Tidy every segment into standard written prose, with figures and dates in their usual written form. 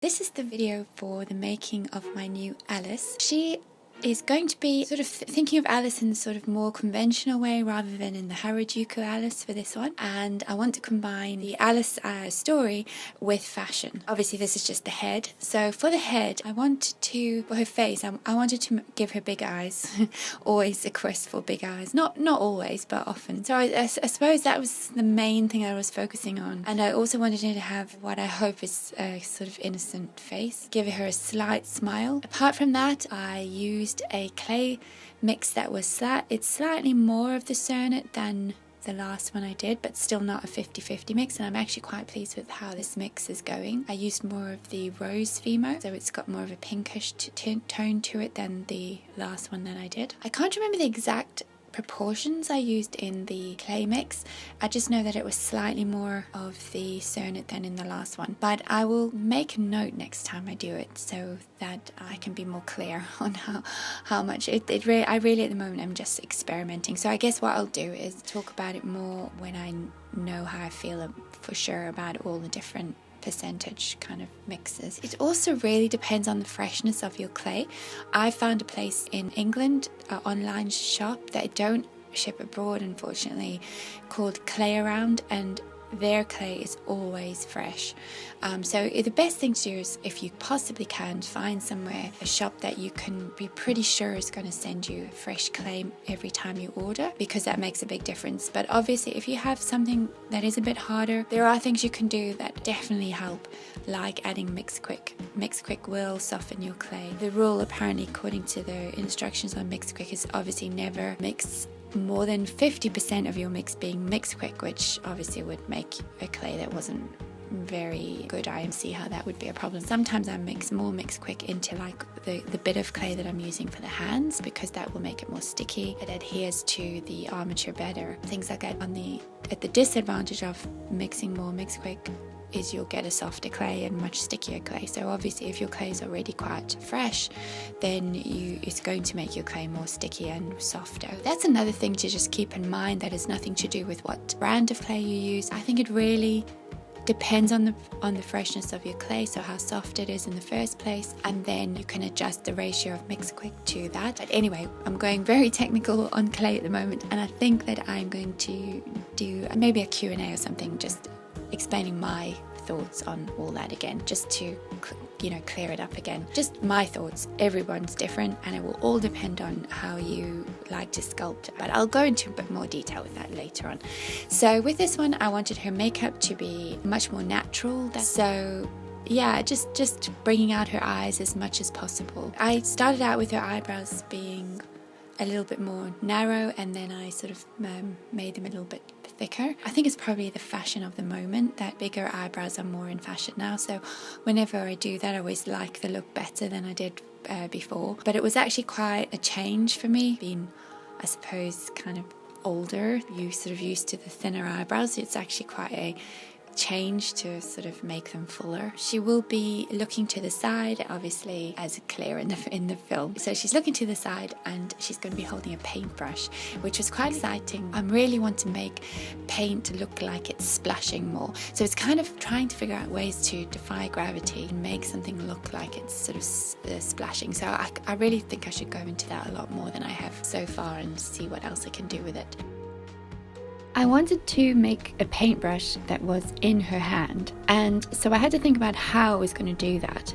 This is the video for the making of my new Alice. She is going to be sort of thinking of Alice in the sort of more conventional way rather than in the Harajuku Alice for this one. And I want to combine the Alice story with fashion. Obviously this is just the head. So for the head, I wanted to, for her face, I wanted to give her big eyes. Always a quest for big eyes. Not always, but often. So I suppose that was the main thing I was focusing on. And I also wanted her to have what I hope is a sort of innocent face. Give her a slight smile. Apart from that, I used a clay mix that was slightly more of the Cernit than the last one I did, but still not a 50-50 mix, and I'm actually quite pleased with how this mix is going. I used more of the rose FIMO, so it's got more of a pinkish tone to it than the last one that I did. I can't remember the exact proportions I used in the clay mix. I just know that it was slightly more of the Cernit than in the last one, but I will make a note next time I do it so that I can be more clear on how much I really at the moment I'm just experimenting. So I guess what I'll do is talk about it more when I know how I feel for sure about all the different percentage kind of mixes. It also really depends on the freshness of your clay. I found a place in England, an online shop that don't ship abroad unfortunately, called Clay Around, and their clay is always fresh. So the best thing to do is, if you possibly can, find somewhere, a shop that you can be pretty sure is going to send you fresh clay every time you order, because that makes a big difference. But obviously if you have something that is a bit harder, there are things you can do that definitely help, like adding Mix Quick. Mix Quick will soften your clay. The rule, apparently according to the instructions on Mix Quick, is obviously never mix more than 50% of your mix being Mix Quick, which obviously would make a clay that wasn't very good. I see how that would be a problem. Sometimes I mix more Mix Quick into like the bit of clay that I'm using for the hands, because that will make it more sticky. It adheres to the armature better. Things like that. At the disadvantage of mixing more Mix Quick is you'll get a softer clay and much stickier clay. So obviously if your clay is already quite fresh, then it's going to make your clay more sticky and softer. That's another thing to just keep in mind, that has nothing to do with what brand of clay you use. I think it really depends on the freshness of your clay, so how soft it is in the first place, and then you can adjust the ratio of Mix Quick to that. But anyway, I'm going very technical on clay at the moment, and I think that I'm going to do maybe a Q&A or something, just explaining my thoughts on all that again, just to clear it up again. Just my thoughts. Everyone's different, and it will all depend on how you like to sculpt, but I'll go into a bit more detail with that later on. So with this one, I wanted her makeup to be much more natural, so yeah, just bringing out her eyes as much as possible. I started out with her eyebrows being a little bit more narrow, and then I sort of made them a little bit thicker. I think it's probably the fashion of the moment that bigger eyebrows are more in fashion now, so whenever I do that I always like the look better than I did before. But it was actually quite a change for me, being I suppose kind of older, you sort of used to the thinner eyebrows. It's actually quite a change to sort of make them fuller. She will be looking to the side, obviously, as clear in the film. So she's looking to the side, and she's going to be holding a paintbrush, which was quite exciting. I really want to make paint look like it's splashing more. So it's kind of trying to figure out ways to defy gravity and make something look like it's sort of splashing. So I really think I should go into that a lot more than I have so far and see what else I can do with it. I wanted to make a paintbrush that was in her hand, and so I had to think about how I was going to do that.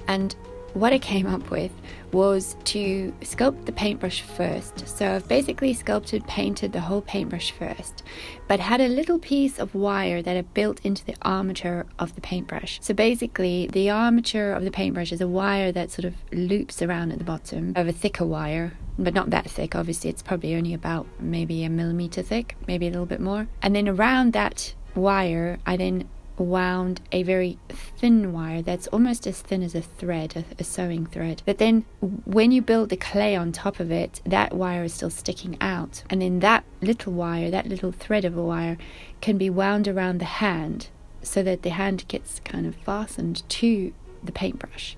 And what I came up with was to sculpt the paintbrush first. So I've basically painted the whole paintbrush first, but had a little piece of wire that I built into the armature of the paintbrush. So basically the armature of the paintbrush is a wire that sort of loops around at the bottom of a thicker wire, but not that thick. Obviously it's probably only about maybe 1 millimeter thick, maybe a little bit more. And then around that wire I then wound a very thin wire that's almost as thin as a thread, a sewing thread. But then when you build the clay on top of it, that wire is still sticking out, and then that little wire, that little thread of a wire, can be wound around the hand so that the hand gets kind of fastened to the paintbrush.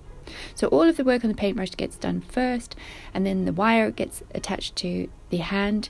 So all of the work on the paintbrush gets done first, and then the wire gets attached to the hand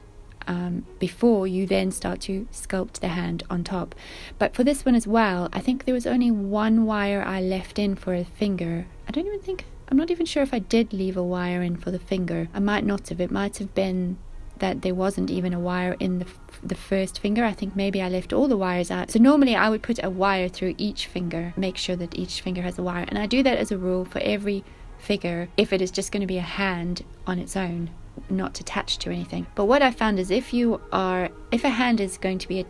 before you then start to sculpt the hand on top. But for this one as well, I think there was only one wire I left in for a finger. I'm not even sure if I did leave a wire in for the finger. I might not have. It might have been that there wasn't even a wire in the first finger. I think maybe I left all the wires out. So normally I would put a wire through each finger, make sure that each finger has a wire. And I do that as a rule for every figure if it is just going to be a hand on its own, not attached to anything. But what I found is if a hand is going to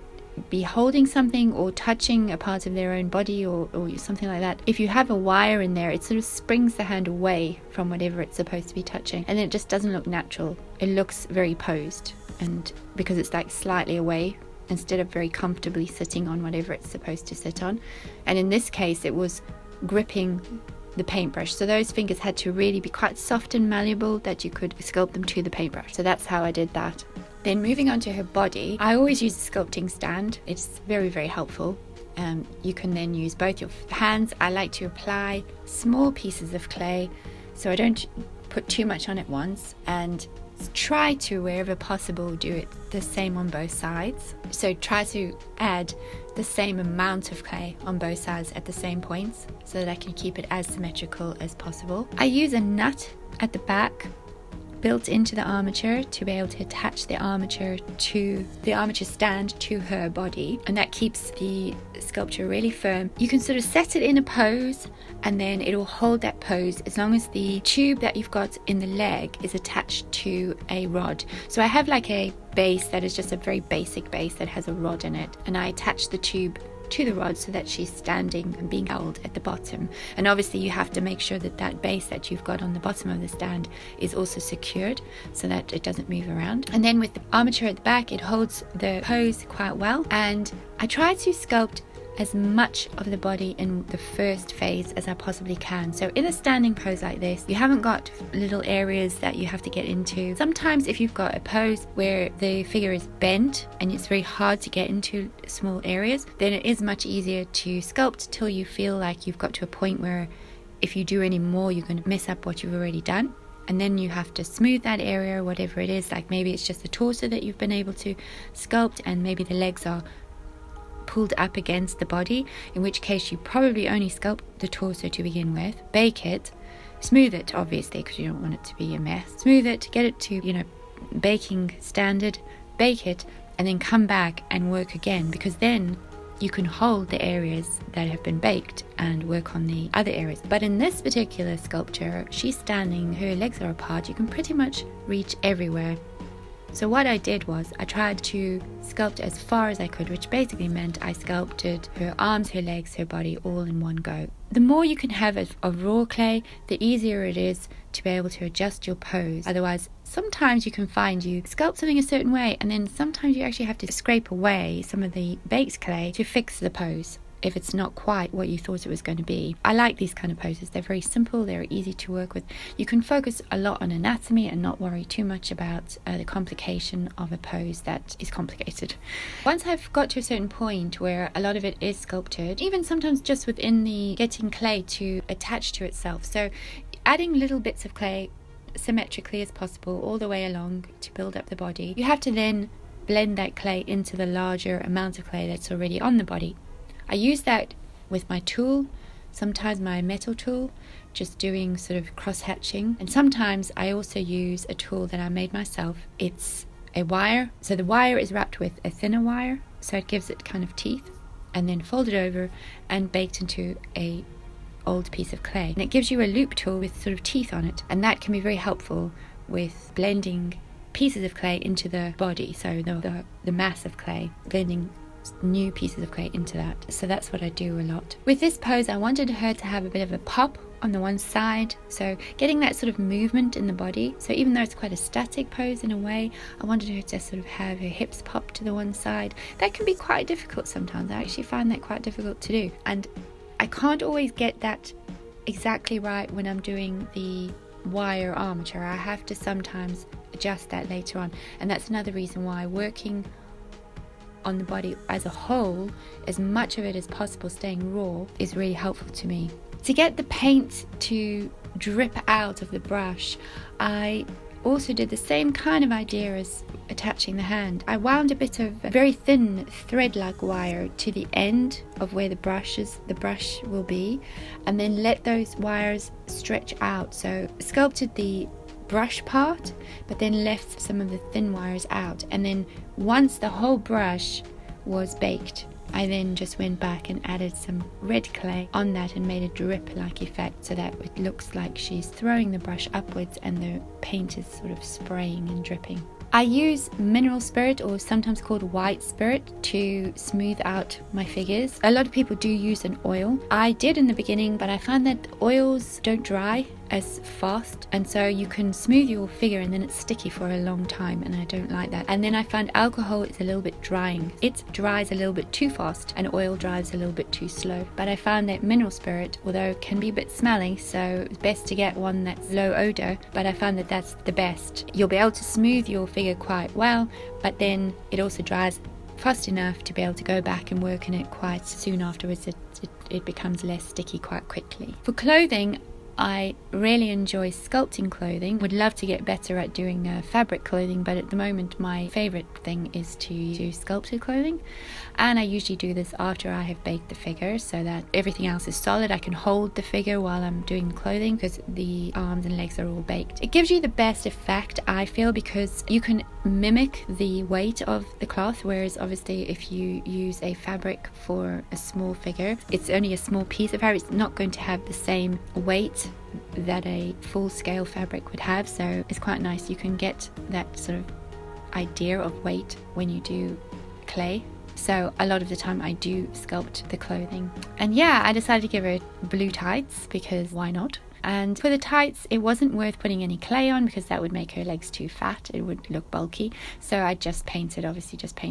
be holding something or touching a part of their own body or something like that, if you have a wire in there, it sort of springs the hand away from whatever it's supposed to be touching, and then it just doesn't look natural. It looks very posed, and because it's like slightly away instead of very comfortably sitting on whatever it's supposed to sit on. And in this case it was gripping the paintbrush, so those fingers had to really be quite soft and malleable that you could sculpt them to the paintbrush. So that's how I did that. Then moving on to her body, I always use a sculpting stand. It's very, very helpful. You can then use both your hands. I like to apply small pieces of clay so I don't put too much on at once, and try to, wherever possible, do it the same on both sides. So try to add the same amount of clay on both sides at the same points so that I can keep it as symmetrical as possible. I use a nut at the back built into the armature to be able to attach the armature stand to her body, and that keeps the sculpture really firm. You can sort of set it in a pose and then it will hold that pose as long as the tube that you've got in the leg is attached to a rod. So I have like a base that is just a very basic base that has a rod in it, and I attach the tube to the rod so that she's standing and being held at the bottom. And obviously you have to make sure that that base that you've got on the bottom of the stand is also secured so that it doesn't move around. And then with the armature at the back, it holds the pose quite well, and I try to sculpt as much of the body in the first phase as I possibly can. So in a standing pose like this, you haven't got little areas that you have to get into. Sometimes if you've got a pose where the figure is bent and it's very hard to get into small areas, then it is much easier to sculpt till you feel like you've got to a point where if you do any more, you're going to mess up what you've already done. And then you have to smooth that area, whatever it is. Like maybe it's just the torso that you've been able to sculpt, and maybe the legs are pulled up against the body, in which case you probably only sculpt the torso to begin with. Bake it, smooth it obviously because you don't want it to be a mess. Smooth it, get it to baking standard, bake it, and then come back and work again, because then you can hold the areas that have been baked and work on the other areas. But in this particular sculpture, she's standing, her legs are apart, you can pretty much reach everywhere. So what I did was I tried to sculpt as far as I could, which basically meant I sculpted her arms, her legs, her body all in one go. The more you can have of raw clay, the easier it is to be able to adjust your pose. Otherwise, sometimes you can find you sculpt something a certain way, and then sometimes you actually have to scrape away some of the baked clay to fix the pose if it's not quite what you thought it was going to be. I like these kind of poses. They're very simple, they're easy to work with. You can focus a lot on anatomy and not worry too much about the complication of a pose that is complicated. Once I've got to a certain point where a lot of it is sculpted, even sometimes just within the getting clay to attach to itself, so adding little bits of clay symmetrically as possible all the way along to build up the body, you have to then blend that clay into the larger amount of clay that's already on the body. I use that with my tool, sometimes my metal tool, just doing sort of cross-hatching. And sometimes I also use a tool that I made myself. It's a wire. So the wire is wrapped with a thinner wire, so it gives it kind of teeth, and then folded over and baked into a old piece of clay. And it gives you a loop tool with sort of teeth on it. And that can be very helpful with blending pieces of clay into the body. So the mass of clay, blending new pieces of clay into that. So that's what I do a lot. With this pose, I wanted her to have a bit of a pop on the one side, so getting that sort of movement in the body. So even though it's quite a static pose in a way, I wanted her to sort of have her hips pop to the one side. That can be quite difficult sometimes. I actually find that quite difficult to do, and I can't always get that exactly right when I'm doing the wire armature. I have to sometimes adjust that later on, and that's another reason why working on the body as a whole, as much of it as possible staying raw, is really helpful to me. To get the paint to drip out of the brush, I also did the same kind of idea as attaching the hand, I wound a bit of very thin thread-like wire to the end of where the brush will be, and then let those wires stretch out. So sculpted the brush part, but then left some of the thin wires out. And then once the whole brush was baked, I then just went back and added some red clay on that and made a drip-like effect so that it looks like she's throwing the brush upwards and the paint is sort of spraying and dripping. I use mineral spirit, or sometimes called white spirit, to smooth out my figures. A lot of people do use an oil. I did in the beginning, but I found that oils don't dry as fast, and so you can smooth your figure and then it's sticky for a long time, and I don't like that. And then I found alcohol is a little bit drying. It dries a little bit too fast and oil dries a little bit too slow. But I found that mineral spirit, although it can be a bit smelly, so it's best to get one that's low odor, but I found that that's the best. You'll be able to smooth your figure quite well, but then it also dries fast enough to be able to go back and work on it quite soon afterwards. It becomes less sticky quite quickly. For clothing, I really enjoy sculpting clothing. Would love to get better at doing fabric clothing, but at the moment my favorite thing is to do sculpted clothing, and I usually do this after I have baked the figure so that everything else is solid. I can hold the figure while I'm doing clothing because the arms and legs are all baked. It gives you the best effect, I feel, because you can mimic the weight of the cloth, whereas obviously if you use a fabric for a small figure, it's only a small piece of fabric. It's not going to have the same weight that a full-scale fabric would have, so it's quite nice. You can get that sort of idea of weight when you do clay. So a lot of the time I do sculpt the clothing. And yeah, I decided to give her blue tights because why not? And for the tights, it wasn't worth putting any clay on because that would make her legs too fat. It would look bulky. So I just painted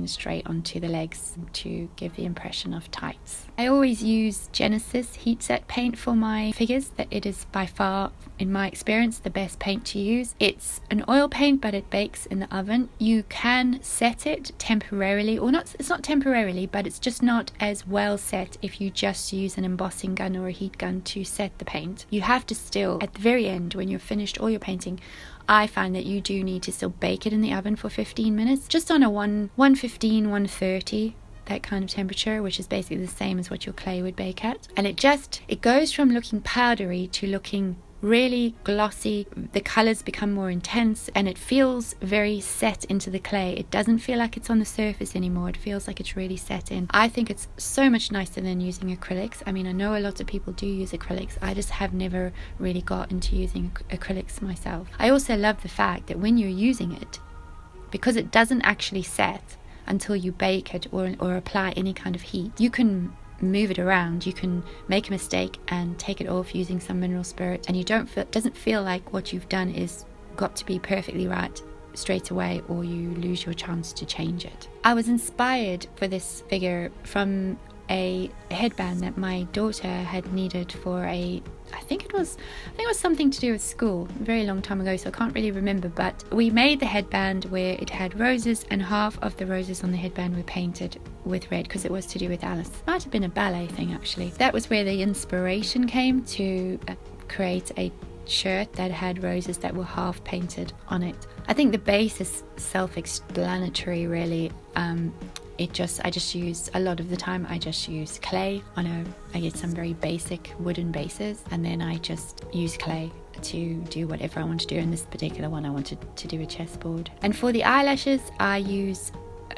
straight onto the legs to give the impression of tights. I always use Genesis heat set paint for my figures. That it is by far, in my experience, the best paint to use. It's an oil paint, but it bakes in the oven. You can set it temporarily, or not. It's not temporarily, but it's just not as well set if you just use an embossing gun or a heat gun to set the paint. You have to still, at the very end, when you're finished all your painting, I find that you do need to still bake it in the oven for 15 minutes, just on a 115, 130, that kind of temperature, which is basically the same as what your clay would bake at. And it goes from looking powdery to looking really glossy. The colors become more intense and it feels very set into the clay. It doesn't feel like it's on the surface anymore. It feels like it's really set in. I think it's so much nicer than using acrylics. I mean, I know a lot of people do use acrylics. I just have never really got into using acrylics myself. I also love the fact that when you're using it, because it doesn't actually set until you bake it or apply any kind of heat, you can move it around. You can make a mistake and take it off using some mineral spirit, and it doesn't feel like what you've done is got to be perfectly right straight away, or you lose your chance to change it. I was inspired for this figure from a headband that my daughter had needed for I think it was something to do with school a very long time ago, so I can't really remember, but we made the headband where it had roses and half of the roses on the headband were painted with red because it was to do with Alice. It might have been a ballet thing actually. That was where the inspiration came to create a shirt that had roses that were half painted on it. I think the base is self-explanatory really. I just use, a lot of the time I just use clay I get some very basic wooden bases, and then I just use clay to do whatever I want to do. In this particular one I wanted to do a chessboard. And for the eyelashes I use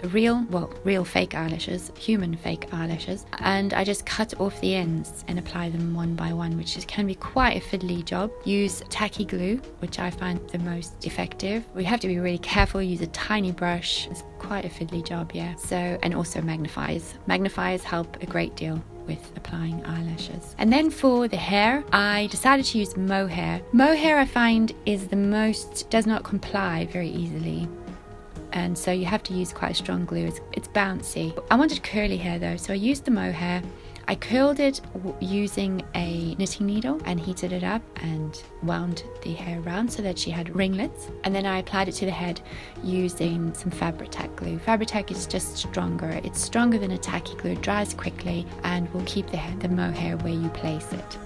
real fake eyelashes, human fake eyelashes, and I just cut off the ends and apply them one by one, which can be quite a fiddly job. Use tacky glue, which I find the most effective. We have to be really careful, use a tiny brush. It's quite a fiddly job, yeah. So, and also magnifiers help a great deal with applying eyelashes. And then for the hair, I decided to use mohair. Mohair I find does not comply very easily, and so you have to use quite a strong glue. It's bouncy. I wanted curly hair though, so I used the mohair. I curled it using a knitting needle and heated it up and wound the hair around so that she had ringlets. And then I applied it to the head using some Fabri-Tac glue. Fabri-Tac is just stronger. It's stronger than a tacky glue. It dries quickly and will keep the mohair where you place it.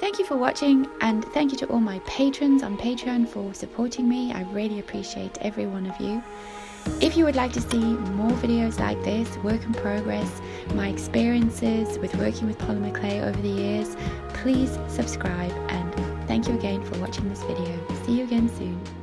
thank you for watching, and thank you to all my patrons on Patreon for supporting me. I really appreciate every one of you. If you would like to see more videos like this, work in progress, my experiences with working with polymer clay over the years, please subscribe, and thank you again for watching this video. See you again soon.